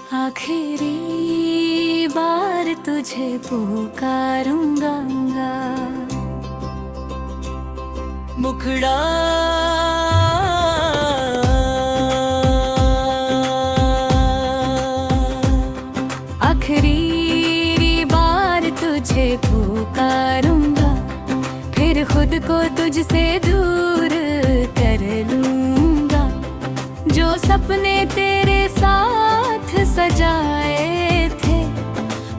आखिरी बार तुझे पुकारूंगा, मुखड़ा आखिरी बार तुझे पुकारूंगा, फिर खुद को तुझसे दूर कर लूंगा। जो सपने तेरे साथ सजाए थे,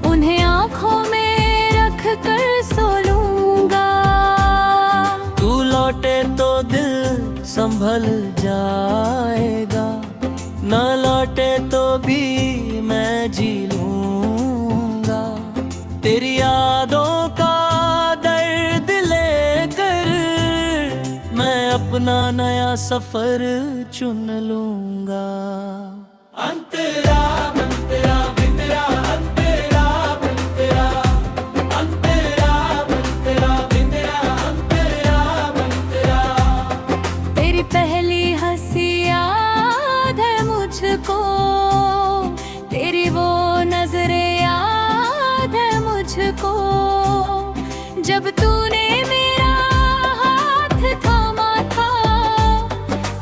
उन्हें आँखों में रख कर सो लूंगा। तू लौटे तो दिल संभल जाएगा, न लौटे तो भी मैं जी लूंगा। तेरी यादों का दर्द लेकर मैं अपना नया सफर चुन लूंगा। अंतरा अंतरा बिंदरा अंतरा बिंदरा अंतरा बिंदरा बिंदरा अंतरा बिंदरा। तेरी पहली हंसी याद है मुझको, तेरी वो नजरें याद है मुझको। जब तूने मेरा हाथ थामा था,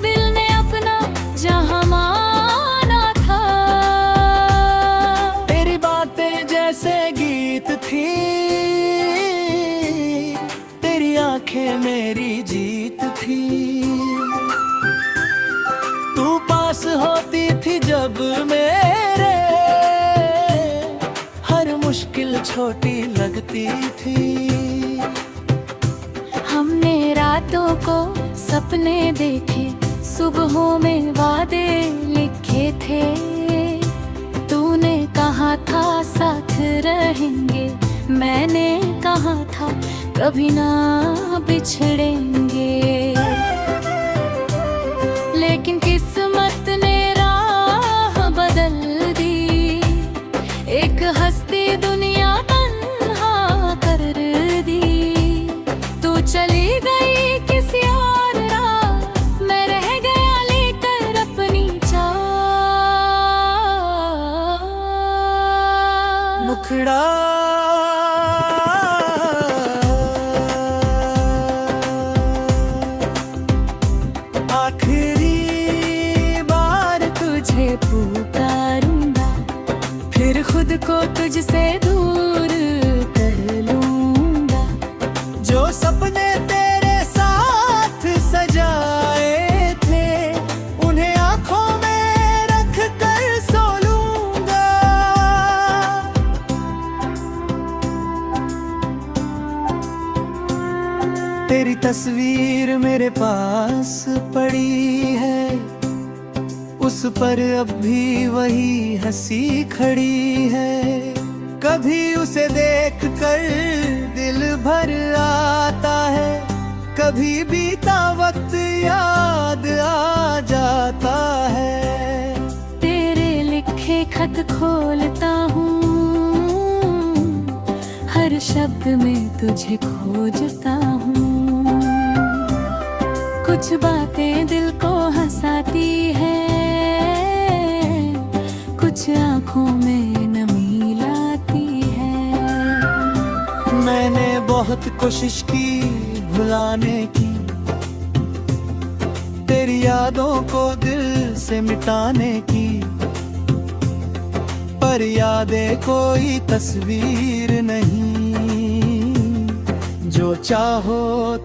दिल ने अपना जहां माना था। तेरी बातें जैसे गीत थी, तेरी आंखें मेरी जीत थी। तू पास होती थी जब मेरे, हर मुश्किल छोटी लगती थी। हमने रातों को सपने देखे, सुबहों में वादे लिखे थे। तूने कहा था साथ रहेंगे, मैंने कहा था कभी ना बिछड़ेंगे। लेकिन किस्मत ने राह बदल दी, एक हस्ती दुनिया तन्हा कर दी। तू चली गई किसी और राह, मैं रह गया लेकर अपनी चाह। मुखड़ा आखिरी बार तुझे पुकारूंगा, फिर खुद को तुझसे दूर कर लूंगा। जो सपने तेरे साथ सजाए थे, उन्हें आंखों में रख कर सो लूंगा। तेरी तस्वीर मेरे पास पड़ी है, उस पर अब भी वही हंसी खड़ी है। कभी उसे देख कर दिल भर आता है, कभी बीता वक्त याद आ जाता है। तेरे लिखे खत खोलता हूँ, हर शब्द में तुझे खोजता हूँ। कुछ बातें दिल को हंसाती है, कुछ आँखों में नमी लाती है। मैंने बहुत कोशिश की भुलाने की, तेरी यादों को दिल से मिटाने की। पर यादें कोई तस्वीर नहीं, जो चाहो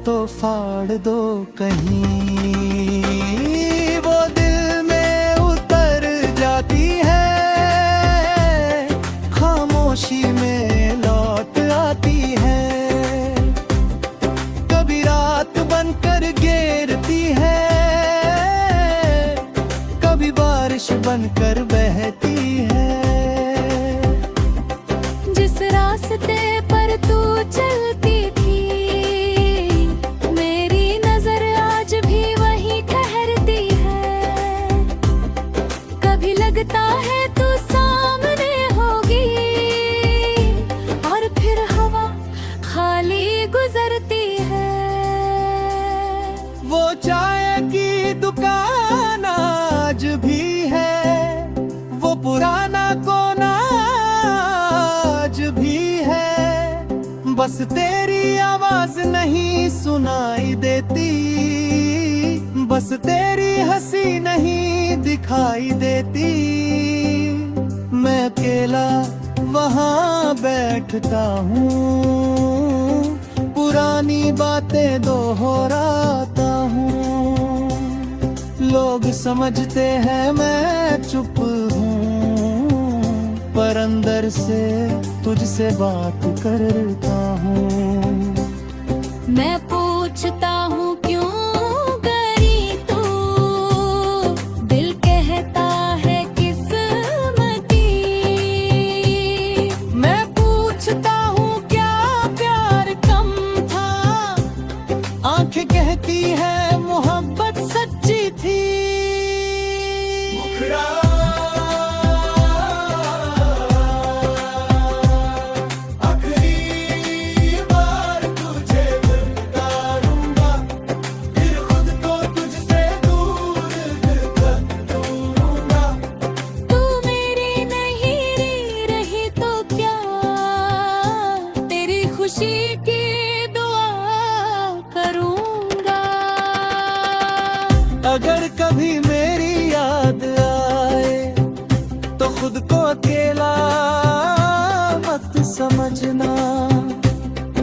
तो फाड़ दो कहीं। वो दिल में उतर जाती है, खामोशी में लौट आती है। कभी रात बनकर घेरती है, कभी बारिश बनकर बहती है। जिस रास्ते पर तू चलती थी, मेरी नजर आज भी वही ठहरती है। कभी लगता है तू सामने होगी, और फिर हवा खाली गुजरती है। वो चाय की दुकान आज भी है, वो पुराना बस तेरी आवाज नहीं सुनाई देती, बस तेरी हंसी नहीं दिखाई देती। मैं अकेला वहाँ बैठता हूँ, पुरानी बातें दोहराता हूँ। लोग समझते हैं मैं चुप हूँ, पर अंदर से तुझसे बात करता हूँ। मैं पूछता हूँ क्यों गरी तू, दिल कहता है किस्मती। मैं पूछता हूँ क्या प्यार कम था, आंखें कहती है मोहब्बत सच्ची थी। मुखड़ा खुशी की दुआ करूंगा। अगर कभी मेरी याद आए तो खुद को अकेला मत समझना।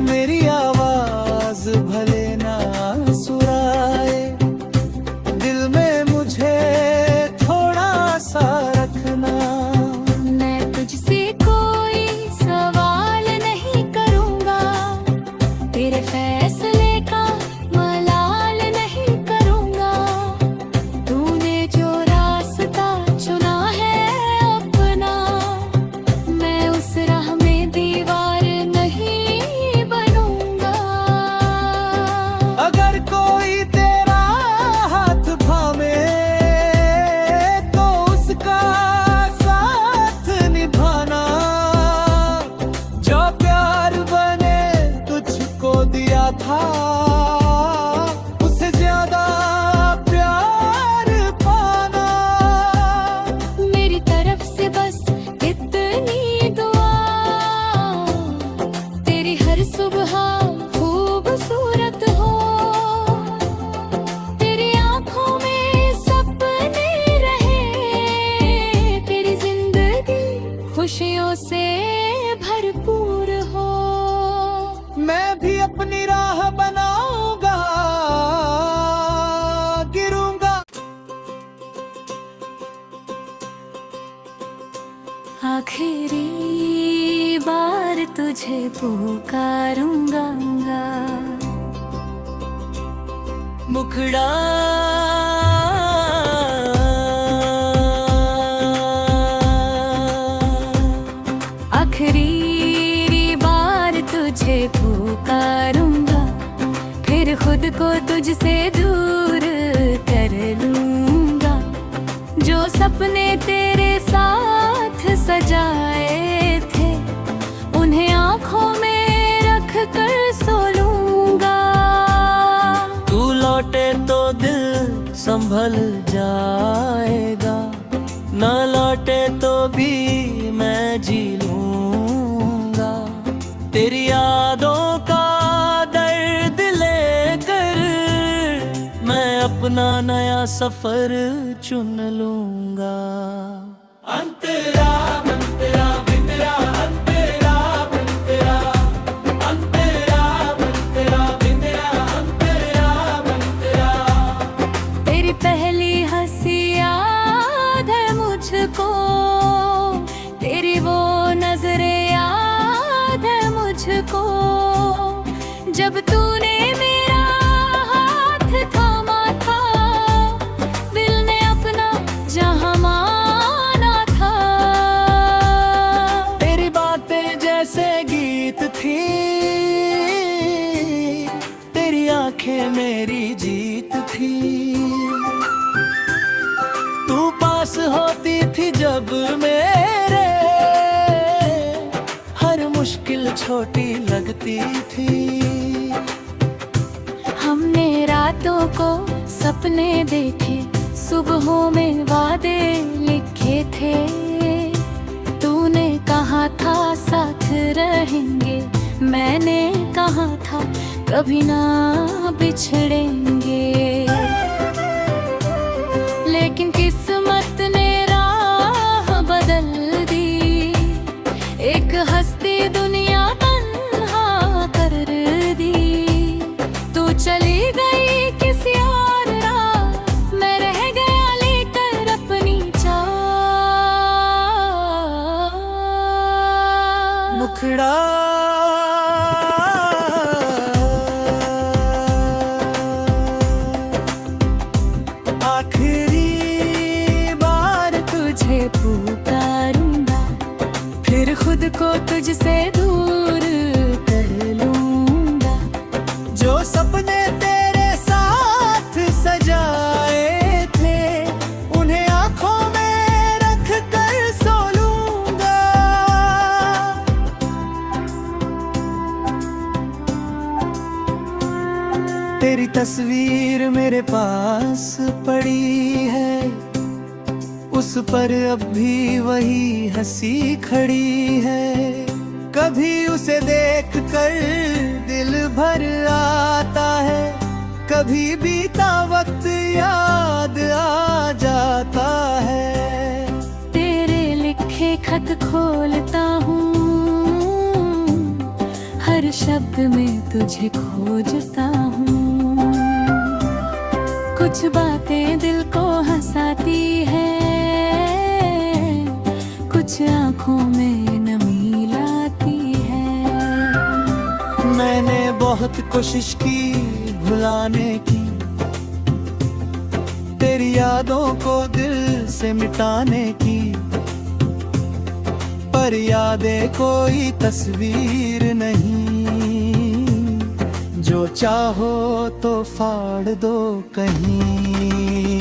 मेरी आवाज भले ना सुराए, दिल में मुझे थोड़ा सा रखना। मैं तुझसे कोई सवाल नहीं करूंगा, तेरे फैसले का मलाल नहीं करूंगा। तूने जो रास्ता चुना है अपना, मैं उस राह में दीवार नहीं बनूंगा। अगर कोई तेरा हाथ थामे तो उसका साथ निभाना। जो प्यार बने तुझको दिया था, उससे ज्यादा प्यार पाना। मेरी तरफ से बस इतनी दुआ, तेरी हर सुबह खूबसूरत हो। तेरी आंखों में सपने रहे, तेरी जिंदगी खुशियों से भरपूर हो। मैं भी अपनी राह बनाऊंगा, गिरूंगा। आखिरी बार तुझे पुकारूंगा। मुखड़ा आखिरी बार तुझे पुकारूंगा, फिर खुद को तुझसे दूर कर लूंगा। जो सपने तेरे साथ सजाए थे, उन्हें आंखों में रख कर सो लूंगा। तू लौटे तो दिल संभल जाएगा, न लौटे तो भी मैं जी लूंगा। तेरी यादों का दर्द लेकर मैं अपना नया सफर चुन लूंगा। अंतरा अंतरा बिंदरा अंतरा बिंदरा अंतरा बिंदरा बिंदरा अंतरा बिंदरा। तेरी पहली हंसी याद है मुझको, तेरी वो नजरें याद है मुझको। जब तूने मेरा हाथ थामा था, दिल ने अपना जहां माना था। तेरी बातें जैसे गीत थी, तेरी आंखें मेरी जीत थी। तू पास होती थी जब मेरे, हर मुश्किल छोटी लगती थी। हमने रातों को सपने देखे, सुबहों में वादे लिखे थे। तूने कहा था साथ रहेंगे, मैंने कहा था कभी ना बिछड़ेंगे, लेकिन किस्मत ने राह बदल दी, एक हस्ती दुनिया तन्हा कर दी। तू चली गई किसी और राह, मैं रह गया लेकर अपनी चाह। मुखड़ा आखिरी बार तुझे पुकारूंगा, फिर खुद को तुझसे दूर कर लूंगा। जो सपने तेरे साथ सजाए थे, उन्हें आंखों में रख कर सो लूंगा। तेरी तस्वीर मेरे पास पड़ी है, उस पर अब भी वही हंसी खड़ी है। कभी उसे देख कर दिल भर आता है, कभी बीता वक्त याद आ जाता है। तेरे लिखे खत खोलता हूँ, हर शब्द में तुझे खोजता हूँ। कुछ बातें दिल को हंसाती है, कुछ आँखों में नमी लाती है। मैंने बहुत कोशिश की भुलाने की, तेरी यादों को दिल से मिटाने की, पर यादें कोई तस्वीर नहीं। जो चाहो तो फाड़ दो कहीं,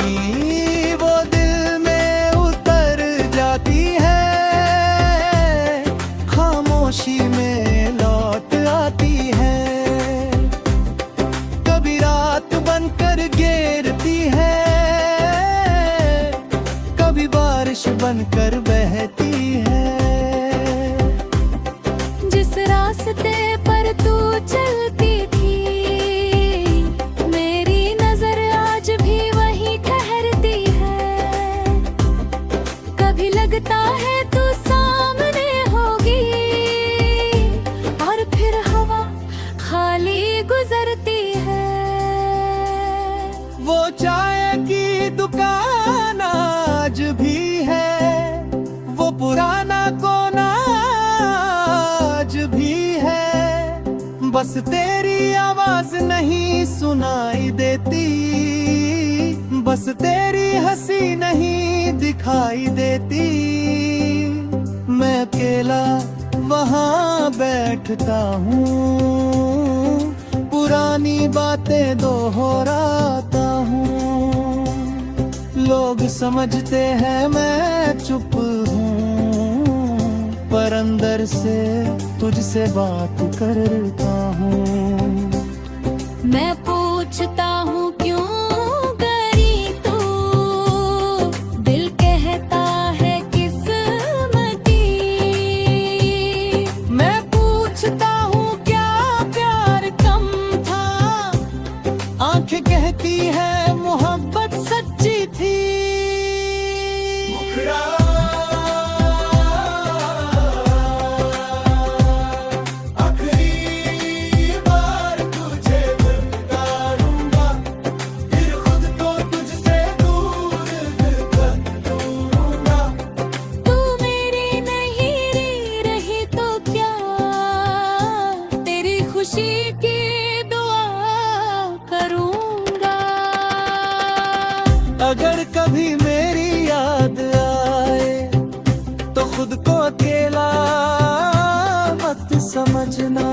वो दिल में उतर जाती है, खामोशी में लौट आती है। कभी रात बनकर घेरती है, कभी बारिश बनकर बहती है। जिस रास्ते पर तू चलती थी, मेरी नजर आज भी वही ठहरती है। कभी लगता है तू सामने होगी, और फिर हवा खाली गुजरती है। वो चाय की दुकान आज भी है, वो पुराना कोना आज भी है। बस तेरी आवाज नहीं सुनाई देती, बस तेरी हंसी नहीं दिखाई देती। मैं अकेला वहाँ बैठता हूँ, पुरानी बातें दोहराता हूँ। लोग समझते हैं मैं चुप हूँ, पर अंदर से तुझसे बात करता हूँ। मैं पूछता हूँ क्यों करी तू, दिल कहता है किस्मती। मैं पूछता हूँ क्या प्यार कम था, आंखें कहती है मोहब्बत सच्ची थी। खुशी की दुआ करूंगा। अगर कभी मेरी याद आए तो खुद को अकेला मत समझना।